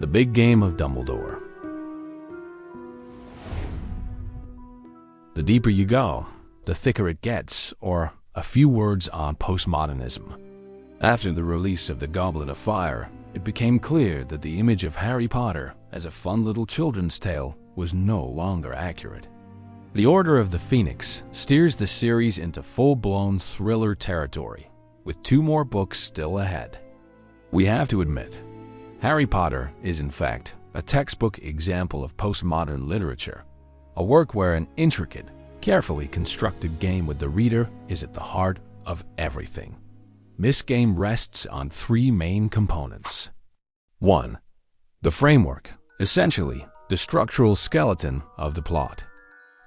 The Big Game of Dumbledore. The deeper you go, the thicker it gets, or a few words on postmodernism. After the release of The Goblet of Fire, it became clear that the image of Harry Potter as a fun little children's tale was no longer accurate. The Order of the Phoenix steers the series into full-blown thriller territory, with 2 more books still ahead. We have to admit, Harry Potter is in fact a textbook example of postmodern literature, a work where an intricate, carefully constructed game with the reader is at the heart of everything. This game rests on 3 main components. 1. The framework, essentially the structural skeleton of the plot.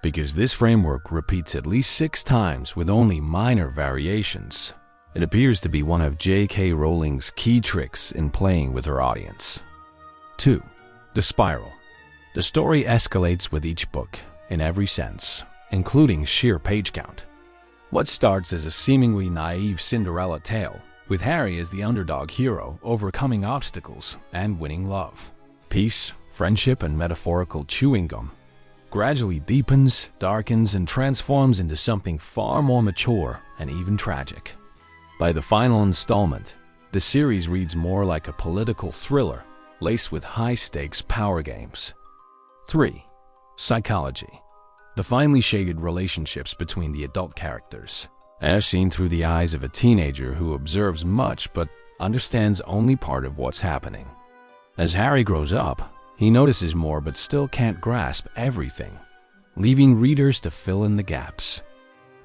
Because this framework repeats at least 6 times with only minor variations, it appears to be one of J.K. Rowling's key tricks in playing with her audience. 2. The spiral. The story escalates with each book, in every sense, including sheer page count. What starts as a seemingly naive Cinderella tale, with Harry as the underdog hero overcoming obstacles and winning love, peace, friendship, and metaphorical chewing gum, gradually deepens, darkens, and transforms into something far more mature and even tragic. By the final installment, the series reads more like a political thriller laced with high-stakes power games. 3. Psychology. The finely shaded relationships between the adult characters, as seen through the eyes of a teenager who observes much but understands only part of what's happening. As Harry grows up, he notices more but still can't grasp everything, leaving readers to fill in the gaps.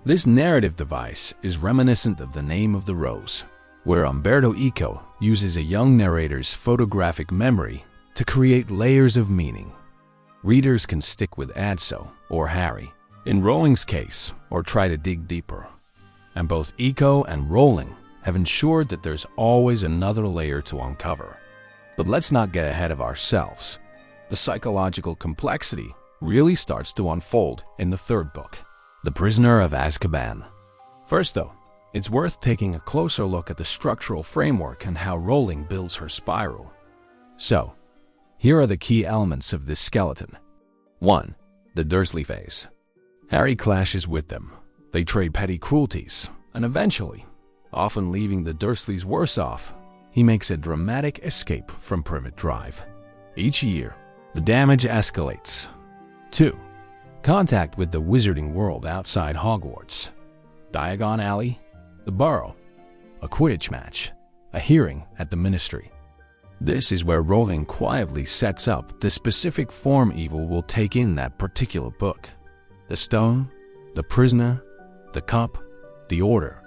This narrative device is reminiscent of The Name of the Rose, where Umberto Eco uses a young narrator's photographic memory to create layers of meaning. Readers can stick with Adso or Harry, in Rowling's case, or try to dig deeper. And both Eco and Rowling have ensured that there's always another layer to uncover. But let's not get ahead of ourselves. The psychological complexity really starts to unfold in the 3rd book, The Prisoner of Azkaban. First though, it's worth taking a closer look at the structural framework and how Rowling builds her spiral. So, here are the key elements of this skeleton. 1. The Dursley phase. Harry clashes with them. They trade petty cruelties, and eventually, often leaving the Dursleys worse off, he makes a dramatic escape from Privet Drive. Each year, the damage escalates. 2. Contact with the wizarding world outside Hogwarts. Diagon Alley, the Burrow, a Quidditch match, a hearing at the Ministry. This is where Rowling quietly sets up the specific form evil will take in that particular book. The stone, the prisoner, the cup, the order.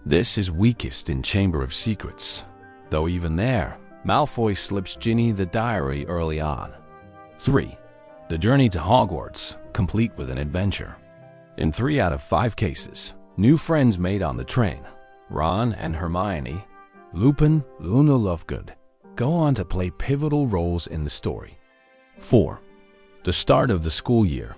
This is weakest in Chamber of Secrets, though even there, Malfoy slips Ginny the diary early on. 3. The journey to Hogwarts, complete with an adventure. In 3 out of 5 cases, new friends made on the train, Ron and Hermione, Lupin, Luna Lovegood, go on to play pivotal roles in the story. 4. The start of the school year.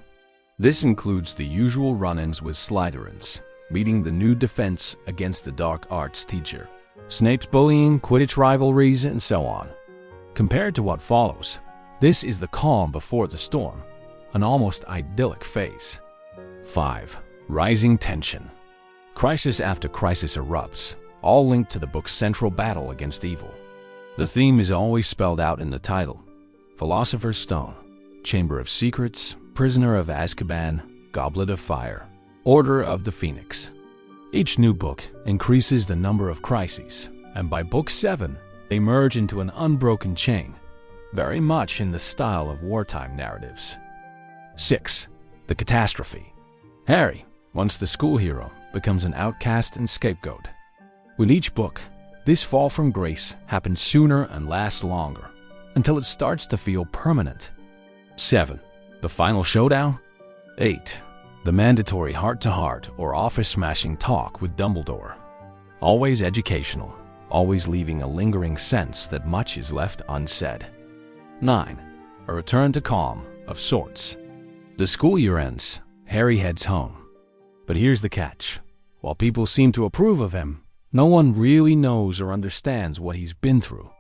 This includes the usual run-ins with Slytherins, meeting the new defense against the dark arts teacher, Snape's bullying, Quidditch rivalries, and so on. Compared to what follows, this is the calm before the storm, an almost idyllic phase. 5. Rising tension. Crisis after crisis erupts, all linked to the book's central battle against evil. The theme is always spelled out in the title: Philosopher's Stone, Chamber of Secrets, Prisoner of Azkaban, Goblet of Fire, Order of the Phoenix. Each new book increases the number of crises, and by book 7, they merge into an unbroken chain, very much in the style of wartime narratives. 6. The catastrophe. Harry, once the school hero, becomes an outcast and scapegoat. With each book, this fall from grace happens sooner and lasts longer, until it starts to feel permanent. 7. The final showdown. 8. The mandatory heart-to-heart or office-smashing talk with Dumbledore. Always educational, always leaving a lingering sense that much is left unsaid. 9. A return to calm, of sorts. The school year ends, Harry heads home. But here's the catch. While people seem to approve of him, no one really knows or understands what he's been through.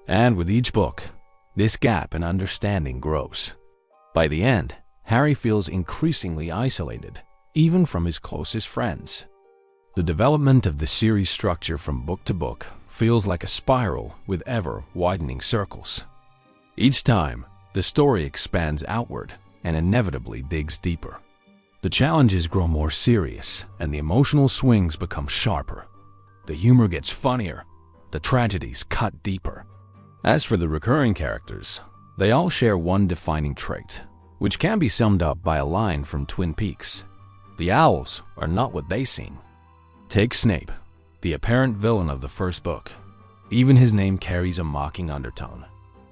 And with each book, This gap in understanding grows. By the end, Harry feels increasingly isolated, even from his closest friends. The development of the series structure from book to book feels like a spiral with ever-widening circles. Each time, the story expands outward and inevitably digs deeper. The challenges grow more serious, and the emotional swings become sharper. The humor gets funnier, the tragedies cut deeper. As for the recurring characters, they all share one defining trait, which can be summed up by a line from Twin Peaks. The owls are not what they seem. Take Snape, the apparent villain of the first book. Even his name carries a mocking undertone.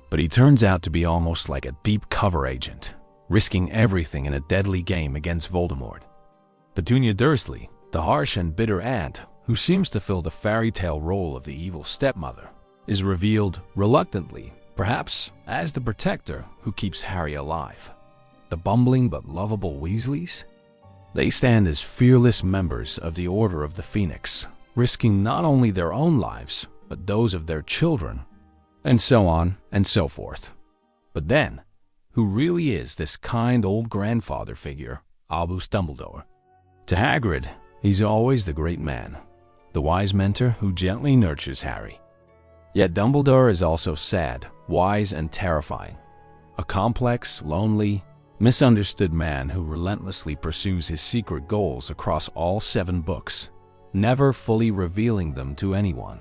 But he turns out to be almost like a deep cover agent, risking everything in a deadly game against Voldemort. Petunia Dursley, the harsh and bitter aunt who seems to fill the fairy tale role of the evil stepmother, is revealed reluctantly, perhaps as the protector who keeps Harry alive. The bumbling but lovable Weasleys? They stand as fearless members of the Order of the Phoenix, risking not only their own lives, but those of their children, and so on and so forth. But then, who really is this kind old grandfather figure, Albus Dumbledore? To Hagrid, he's always the great man, the wise mentor who gently nurtures Harry. Yet Dumbledore is also sad, wise, and terrifying. A complex, lonely, misunderstood man who relentlessly pursues his secret goals across all 7 books, never fully revealing them to anyone.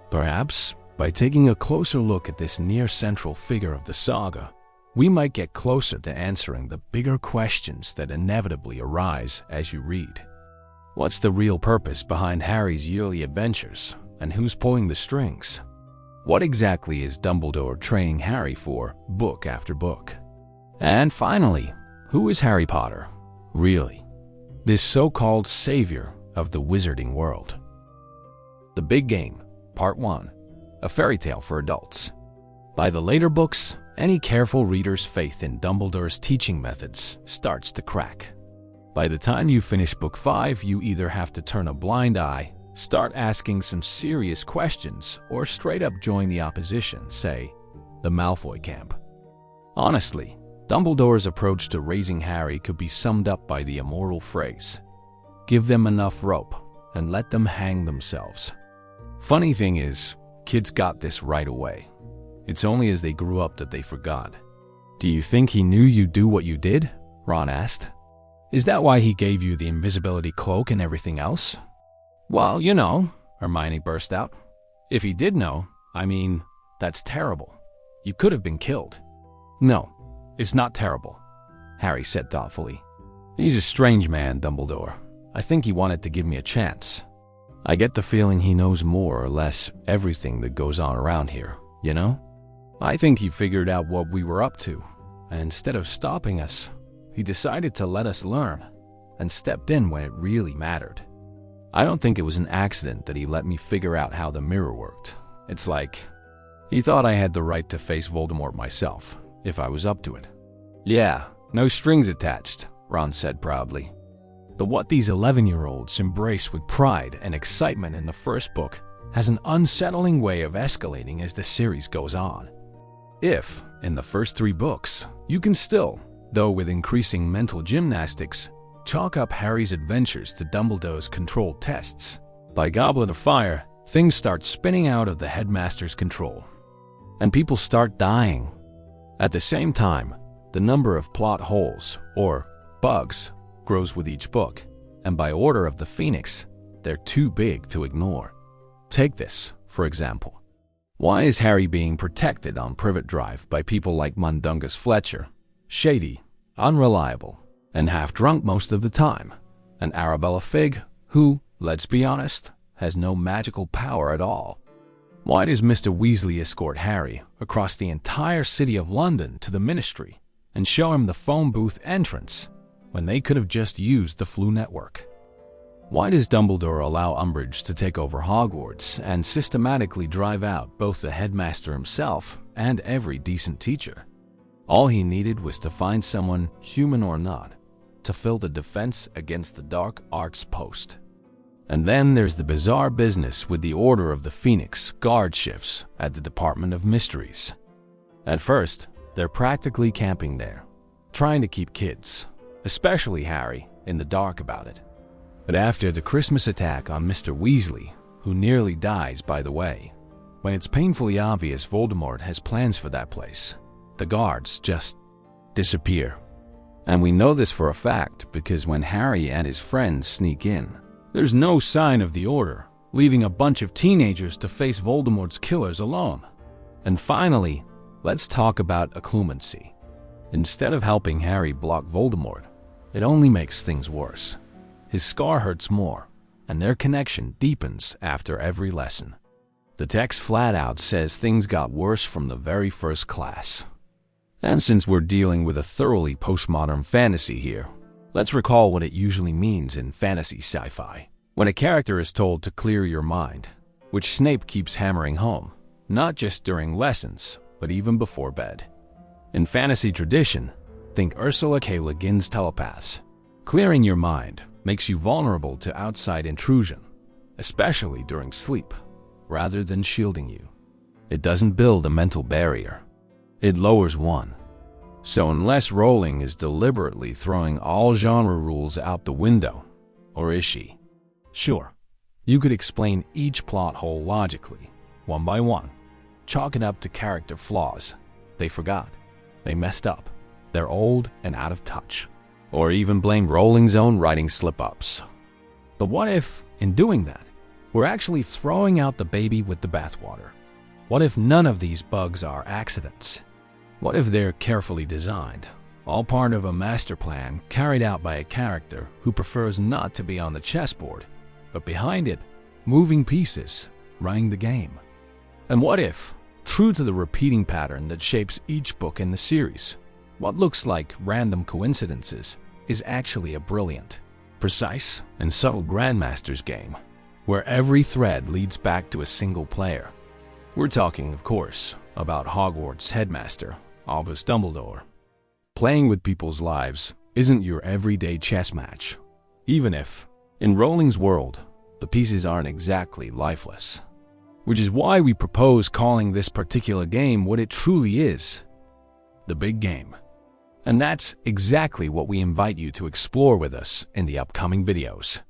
Perhaps, by taking a closer look at this near-central figure of the saga, we might get closer to answering the bigger questions that inevitably arise as you read. What's the real purpose behind Harry's yearly adventures, and who's pulling the strings? What exactly is Dumbledore training Harry for, book after book? And finally, who is Harry Potter, really? This so-called savior of the wizarding world. The Big Game, Part 1, a fairy tale for adults. By the later books, any careful reader's faith in Dumbledore's teaching methods starts to crack. By the time you finish Book 5, you either have to turn a blind eye, start asking some serious questions, or straight up join the opposition, say, the Malfoy camp. Honestly, Dumbledore's approach to raising Harry could be summed up by the immortal phrase, give them enough rope and let them hang themselves. Funny thing is, kids got this right away. It's only as they grew up that they forgot. Do you think he knew you'd do what you did? Ron asked. Is that why he gave you the invisibility cloak and everything else? Well, you know, Hermione burst out. If he did know, that's terrible. You could have been killed. No, it's not terrible, Harry said thoughtfully. He's a strange man, Dumbledore. I think he wanted to give me a chance. I get the feeling he knows more or less everything that goes on around here, you know? I think he figured out what we were up to, and instead of stopping us, he decided to let us learn, and stepped in when it really mattered. I don't think it was an accident that he let me figure out how the mirror worked. It's like, he thought I had the right to face Voldemort myself, if I was up to it. Yeah, no strings attached, Ron said proudly. But what these 11-year-olds embrace with pride and excitement in the first book has an unsettling way of escalating as the series goes on. If, in the first 3 books, you can still, though with increasing mental gymnastics, chalk up Harry's adventures to Dumbledore's controlled tests, by Goblet of Fire, things start spinning out of the headmaster's control, and people start dying. At the same time, the number of plot holes, or bugs, grows with each book, and by order of the Phoenix, they're too big to ignore. Take this, for example. Why is Harry being protected on Privet Drive by people like Mundungus Fletcher, shady, unreliable, and half-drunk most of the time, and Arabella Figg, who, let's be honest, has no magical power at all? Why does Mr. Weasley escort Harry across the entire city of London to the Ministry and show him the phone booth entrance when they could have just used the Flu Network? Why does Dumbledore allow Umbridge to take over Hogwarts and systematically drive out both the headmaster himself and every decent teacher? All he needed was to find someone, human or not, to fill the Defense Against the Dark Arts post. And then there's the bizarre business with the Order of the Phoenix guard shifts at the Department of Mysteries. At first, they're practically camping there, trying to keep kids, especially Harry, in the dark about it. But after the Christmas attack on Mr. Weasley, who nearly dies by the way, when it's painfully obvious Voldemort has plans for that place, the guards just disappear. And we know this for a fact because when Harry and his friends sneak in, there's no sign of the Order, leaving a bunch of teenagers to face Voldemort's killers alone. And finally, let's talk about occlumency. Instead of helping Harry block Voldemort, it only makes things worse. His scar hurts more, and their connection deepens after every lesson. The text flat out says things got worse from the very first class. And since we're dealing with a thoroughly postmodern fantasy here, let's recall what it usually means in fantasy sci-fi. When a character is told to clear your mind, which Snape keeps hammering home, not just during lessons, but even before bed. In fantasy tradition, think Ursula K. Le Guin's telepaths. Clearing your mind makes you vulnerable to outside intrusion, especially during sleep, rather than shielding you. It doesn't build a mental barrier. It lowers one. So unless Rowling is deliberately throwing all genre rules out the window, or is she? Sure, you could explain each plot hole logically, one by one, chalk it up to character flaws. They forgot. They messed up. They're old and out of touch. Or even blame Rowling's own writing slip-ups. But what if, in doing that, we're actually throwing out the baby with the bathwater? What if none of these bugs are accidents? What if they're carefully designed, all part of a master plan carried out by a character who prefers not to be on the chessboard, but behind it, moving pieces, running the game? And what if, true to the repeating pattern that shapes each book in the series, what looks like random coincidences is actually a brilliant, precise, and subtle Grandmaster's game, where every thread leads back to a single player? We're talking, of course, about Hogwarts headmaster Albus Dumbledore. Playing with people's lives isn't your everyday chess match, even if, in Rowling's world, the pieces aren't exactly lifeless. Which is why we propose calling this particular game what it truly is, the Big Game. And that's exactly what we invite you to explore with us in the upcoming videos.